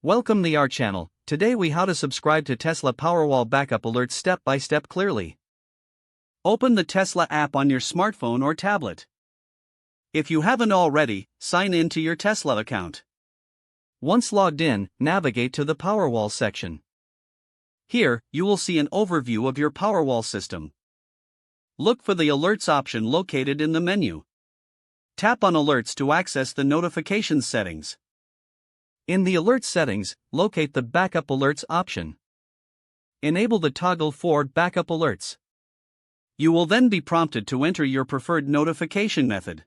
Welcome to our channel. Today we how to subscribe to Tesla Powerwall backup alerts step by step clearly. Open the Tesla app on your smartphone or tablet. If you haven't already, sign in to your Tesla account. Once logged in, navigate to the Powerwall section. Here, you will see an overview of your Powerwall system. Look for the Alerts option located in the menu. Tap on Alerts to access the notifications settings. In the Alert settings, locate the Backup Alerts option. Enable the toggle for Backup Alerts. You will then be prompted to enter your preferred notification method.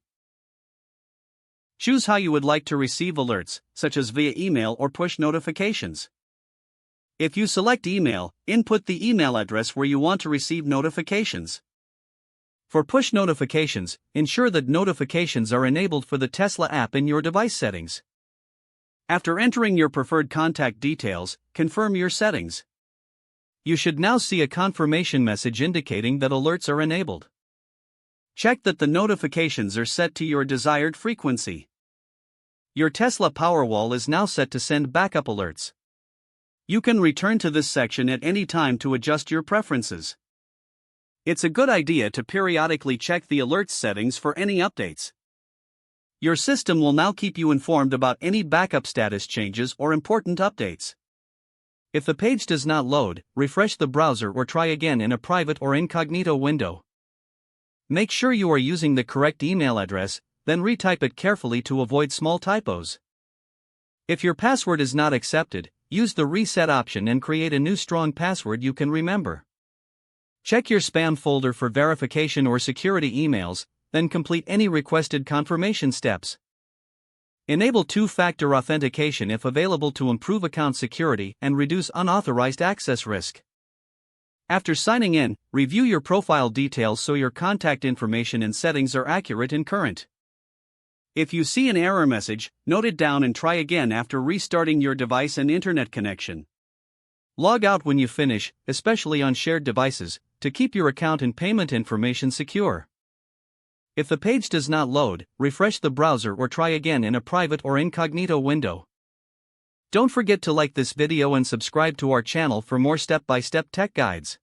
Choose how you would like to receive alerts, such as via email or push notifications. If you select email, input the email address where you want to receive notifications. For push notifications, ensure that notifications are enabled for the Tesla app in your device settings. After entering your preferred contact details, confirm your settings. You should now see a confirmation message indicating that alerts are enabled. Check that the notifications are set to your desired frequency. Your Tesla Powerwall is now set to send backup alerts. You can return to this section at any time to adjust your preferences. It's a good idea to periodically check the alerts settings for any updates. Your system will now keep you informed about any backup status changes or important updates. If the page does not load, refresh the browser or try again in a private or incognito window. Make sure you are using the correct email address, then retype it carefully to avoid small typos. If your password is not accepted, use the reset option and create a new strong password you can remember. Check your spam folder for verification or security emails, then complete any requested confirmation steps. Enable two-factor authentication if available to improve account security and reduce unauthorized access risk. After signing in, review your profile details so your contact information and settings are accurate and current. If you see an error message, note it down and try again after restarting your device and internet connection. Log out when you finish, especially on shared devices, to keep your account and payment information secure. If the page does not load, refresh the browser or try again in a private or incognito window. Don't forget to like this video and subscribe to our channel for more step-by-step tech guides.